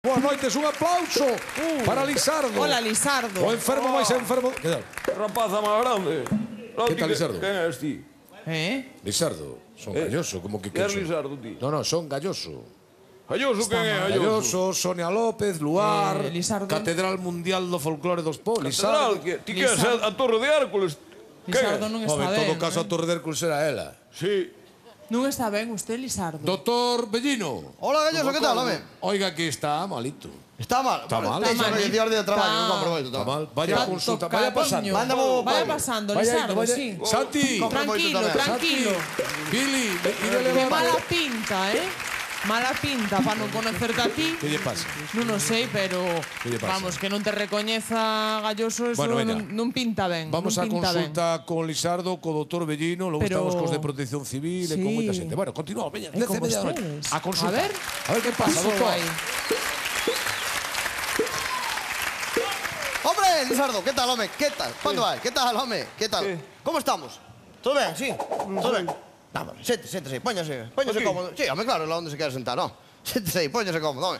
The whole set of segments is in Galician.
Boas noites, un aplauso para Lisardo. Hola, Lisardo. O enfermo máis enfermo. Que tal? Rapaza máis grande. Que tal, Lisardo? Quen és ti? Lisardo, son galloso, como que Que és son? Lisardo ti? No, son galloso. Galloso, quen é Galloso, Galloso? Sonia López, Luar, Lisardo. Catedral Mundial do Folclore dos Po, Catedral, Lisardo. ti que és a Torre de Hércules? Lisardo non Home, está en todo ben. caso a Torre de Hércules era ela. Sí. Non está ben usted, Lisardo. Doctor Bellino. Hola, Galloso, ¿qué tal, home? Oiga que está malito. Está mal. Está mal. Está mal, mal. ¿eh? Días de trabajo, Está- no comprometo. Está mal. Vaya a consulta, vaya pasando. Mándame- Vaya pasando, Lisardo, sí. Santi. Tranquilo, tamén. tranquilo. Billy, Que mala pinta, Mala pinta para non conocerte a ti. Que lle pasa? Non o sei, pero Que lle pasa? vamos, que non te recoñeza Galloso, eso Bueno, veña. non pinta ben. Vamos a non pinta ben. consulta con Lisardo, co doutor Bellino, logo Pero- estamos cos de Protección Civil e con Sí. moita xente. Bueno, continuamos, veña, E con media hora. vostedes. A consulta. A ver que pasa, pasou doctor. aí. Hombre, Lisardo, ¿qué tal, home? ¿Qué tal? ¿Cuándo vas? ¿Qué tal, home? ¿Qué tal? ¿Cómo estamos? ¿Todo bien? ¿Sí? ¿Todo bien? Vamos, siéntese, póñase cómodo. Sí, home, claro, donde se queda sentado, ¿no? Siéntese ahí, póñase cómodo, home.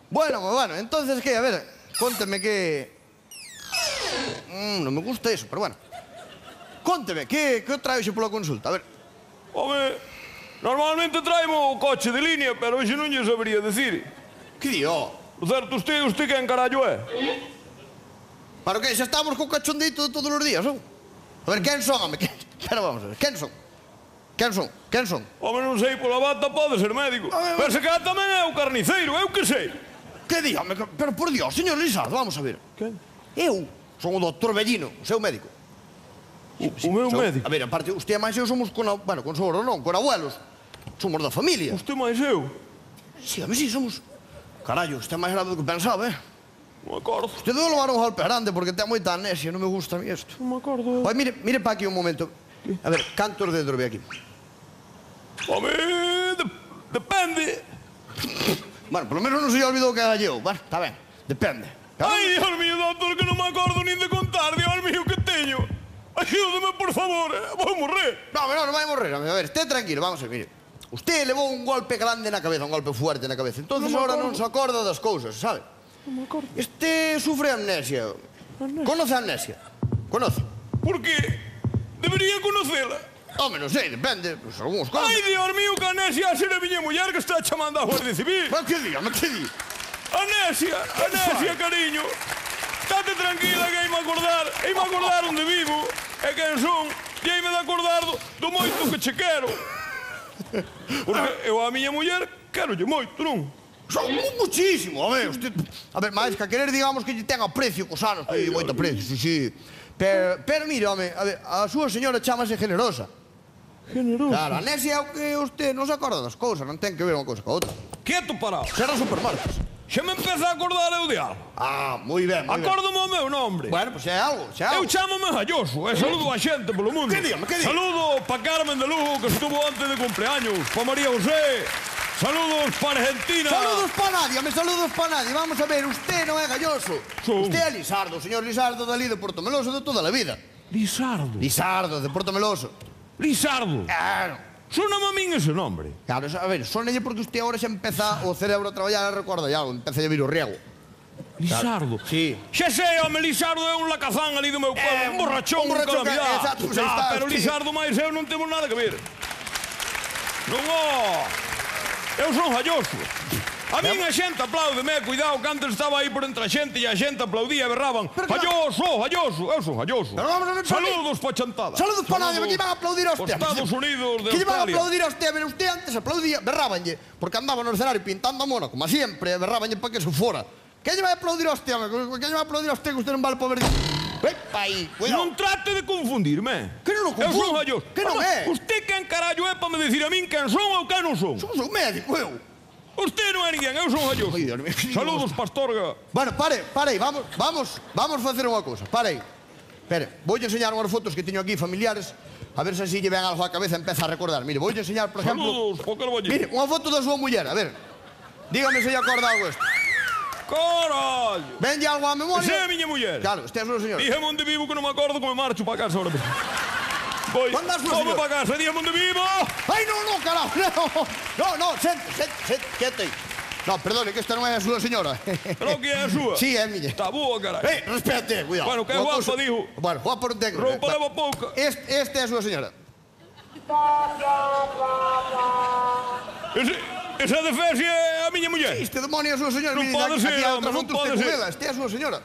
Bueno, entonces, ¿qué? A ver, cuénteme qué... no me gusta eso, pero bueno. Cuénteme, ¿qué trae por la consulta? A ver. Home, normalmente traemos o coche de línea, pero hoxe non lle sabería decir. ¿Qué dio? O certo, usted quen carallo é? ¿Para qué? Ya estamos con cachondito todos los días, ¿no? A ver, ¿quién son, home? Pero vamos a ver, ¿quién son? ¿Quién son? Home, non sei, pola bata pode ser médico. Pero se cá tamén é o carniceiro, eu que sei. ¿Qué di, home? Pero por Dios, señor Lisardo, vamos a ver. Quen? Eu son o doctor Bellino, o seu médico. O meu médico? A ver, aparte, usted e máis eu somos con sogros non, con abuelos. Somos da familia. Usted máis eu? Sí, a mí sí, somos... Carallo, usted é máis grave do que pensaba, Non me acordo. Usted debe levar un golpe grande porque ten moita amnesia, non me gusta a mí isto. Non me acordo. Oye, mire pa aquí un momento. A ver, cantos dedos ve aquí? Home, depende. Bueno, por lo menos non se lle olvidou que era eu. Bueno, está ben, depende. Ai, Dios mío, doctor, que non me acordo nin de contar, Dios mío, que teño. Ayúdeme, por favor, vou morrer. No, vai morrer. A ver, esté tranquilo, vamos a ver, mire. Usted levou un golpe grande na cabeza, un golpe fuerte na cabeza. Entonces ahora non se acorda das cousas, sabe? Non me acordo. Este sufre amnesia. Conoce a amnesia? Conoce? Por qué? Debería conocela. Home, non sei, depende. Pues algúns casos. Ai, Dios mío, que Anesia será miña muller que está chamando a Guardia Civil. Pero que di, home, que di? Anesia, cariño. Estate tranquila que heime acordar onde vivo e quen son. E heime de acordar do moito que che quero. Porque eu a miña muller querolle moito, non? Son muchísimo, home, usted... A ver, máis que a querer, digamos, que lle ten aprecio cos anos, que lle moito aprecio, sí. Pero mire, home, a ver, a súa señora chamase generosa. Generoso. Claro, a amnesia é o que usted non se acorda das cousas, non ten que ver unha cousa ca outra. Quieto parado. Será supermarcas. Xa me empeza a acordar eu de algo. Ah, moi ben, moi ben. Acórdome o meu nombre. Bueno, pois é algo, é Eu algo. chámome Galloso e saludo a xente polo mundo. Que di, home, que di? Saludo pa Carmen de Lugo, que estuvo antes de cumpleaños, pa María José. Saludos pa Argentina. Saludos pa nadie, home, saludos pa nadie. Vamos a ver, usted non é Galloso. Son. Usted é Lisardo, o señor Lisardo dali de Portomeloso de toda a vida. Lisardo. Lisardo, de Portomeloso. Lisardo. Claro. Sóname a min ese nombre. Claro, a ver, sonelle porque usted agora xa empeza o cerebro a traballar e recorda algo, empeza a vir o riego. Lisardo. Sí. Xa sei, home, Lisardo é un lacazán ali do meu pueblo, un borrachón, un borrachón que- calamidad. exacto, pues aí está, Pero sí. Lisardo máis eu non temos nada que ver. Non, eu son Galloso. A min a xente apláudeme, cuidado, que antes estaba aí por entre a xente e a xente aplaudía e berraban. Pero que- Galloso, Galloso, eu son Galloso. Pero vamos a ver, Saludos pa chantada. Saludos pa nadie, que iban a aplaudir a Os usted. Estados Unidos de Que iban a Australia. aplaudir a usted, a ver, usted antes aplaudía, berrábanlle, porque andaba no escenario pintando a mona, como siempre, berrábanlle para que se fora. Que lle vai a aplaudir a usted, home? Que lle vai a aplaudir a usted que usted non vale para ver... Epa aí, cuidado. Non trate de confundirme. Que non o Eu son confundo. Galloso. Que non é? Usted quen carallo é para me decir a min quen son ou quen non son? Somos un médico, eu. Usted non é ninguén, eu son Galloso. Ai, Dios mío, que Saludos, Pastorga. Bueno, pare aí, vamos facer unha cousa, pare aí. Espere, voulle enseñar unhas fotos que teño aquí familiares, a ver se así lle ven algo á cabeza e empeza a recordar. Mire, voulle enseñar, por exemplo... Saludos, po Carballín. Mire, unha foto da súa muller, a ver. Dígame se lle acorda algo isto. Carallo. Venlle algo á memoria? Esa é a miña muller. Claro, este é a súa señora. Dígame onde vivo que non me acordo como me marcho para casa ahora mesmo. Voy, ¿Dónde has vamos subido? para casa, dígame onde vivo. Ai, no, carajo, no, sente, quieto aí. No, perdone, que esta non é a súa señora. Pero que é a súa? Sí, é a miña. Está boa, carai. Respete, cuidado. Bueno, que é guapa, digo. Bueno, guapa non ten. Roupa leva pouca. Este é a súa señora. Esa de Fesi é a miña muller. Este demonio é a súa señora. Non pode ser, home, non pode ser. Este é a súa señora.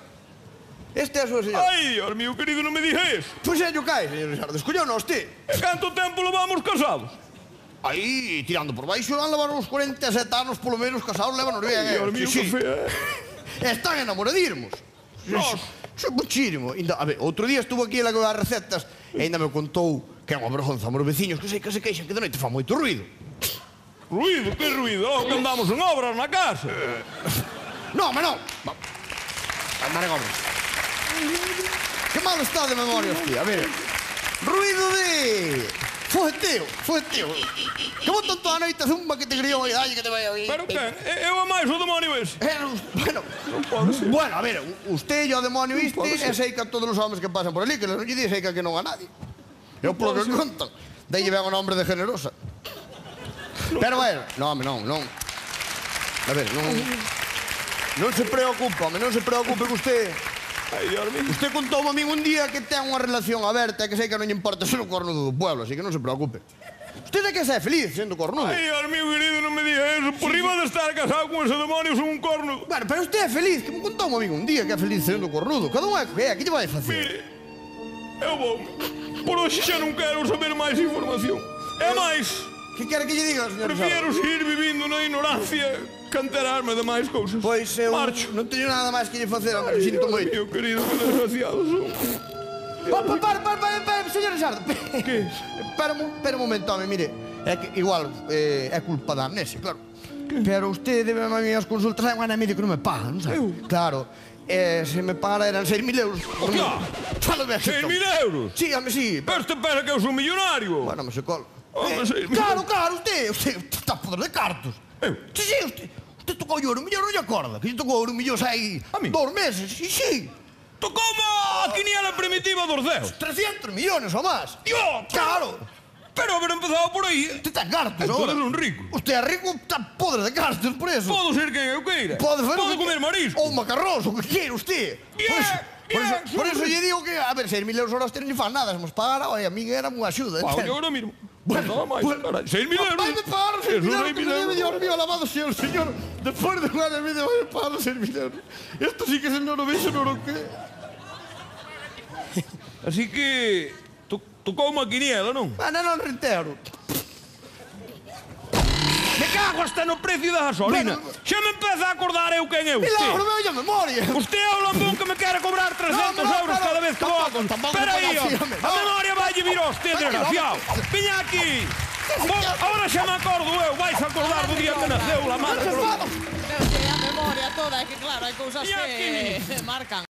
Este é a súa señora. Ai, Dios mío, querido, non me dixes. Pois é, yo cae, señor Risardo. Escolleu-nos, ti. E canto tempo levamos casados? Aí, tirando por baixo, van levar uns 47 anos, polo menos, casados, levan bien. Dios mío, que fea. Están enamoradirmos. Nos. Xe muchísimo. A ver, outro día estuvo aquí ela con as recetas e ainda me contou que é unha vergonza os veciños que se queixan que de noite fa moito ruido. Ruido? Que ruido? Logo que andamos en obras na casa. Non, mas non. Maregómez. Que mal está de memoria, hostia. A ver, ruido de... Fogeteo. Que botan toda a noite a zumba que te criou e dalle que te vai a oír. Pero que? Eu é máis o demonio ese. Bueno, a ver, usted e o demonio este e sei que a todos os homes que pasan por ali, que non lle di sei que non a nadie. Eu polo que contan. Dalle ben o nombre de generosa. Pero, bueno, non. A ver, non se preocupe, home, non se preocupe que usted... Ai, Dios mío. Usted contoume a min un día que ten unha relación aberta e que sei que non lle importa ser o cornudo do pueblo, así que non se preocupe. Usted é que é feliz sendo cornudo. Ai, Dios mío, querido, non me diga eso. Por riba de estar casado con ese demonio son un corno. Bueno, pero usted é feliz, que me contoume a min un día que é feliz sendo cornudo. Cada un é que é, que lle vai facer? Mire, eu vou. Por hoxe xa non quero saber máis información. É máis. Que quere que lle diga, señor Prefiero Risardo? seguir vivindo na ignorancia que enterarme de máis cousas. Pois eu Marcho. non teño nada máis que lle facer, home, sinto moito. Meu querido, que desgraciados son. Para, señor Risardo. Que? Espera un momento, home, mire. É que igual é culpa da amnesia, claro. Pero usted debe a mí as consultas, hai un ano e medio que non me paga, non sabe? Eu? Claro. Se me pagara eran 6.000 euros. Hostia! Falo ben, 6.000 euros? Sí, home, sí. Pero este pensa que eu sou millonario. Bueno, me se cola. Home, 6.000 Claro, usted está podre de cartos. Sí, usted tocou o 1 millón, non lle acorda? Que lle tocou o 1 millón hai A mí? 2 meses, sí. Tocoume a quiniela primitiva dos deus. 300 millones ou máis. Dios, Claro. pero haber empezado por aí. Usted está cartos Tú agora. eres un rico. Usted é rico, está podre de cartos por eso. Podo ser quen eu queira. Pode comer marisco. Ou macarrós, o que queira usted. Por eso lle digo que, a ver, 6.000 euros horas non lle fan nada. Se nos pagara, a mí era unha axuda. Pago yo ahora mismo. Nada máis, carai. 6.000 euros. Vai me pagar 6.000 euros, que me debe euros. Dios mío, alabado sea el Señor. Después de un año y medio vai me pagar 6.000 euros. Esto sí que es el no beso, no lo que... Así que tocou unha quiniela, non? Non reitero. Me cago hasta no precio da gasolina. Bueno. Xa me empeza a acordar eu quen é usted. Milagro, me oye a memoria. Usted é o lambón que me quere cobrar 300 euros cada vez que vou a contar. Tampoco Espera aí, así, ó. hombre. A memoria vai vir a usted, desgraciado. Viña aquí. Ahora xa me acordo eu. Vais a acordar do día que naceu la madre. Pero que a memoria toda, é que claro, hai cousas E aquí? que marcan.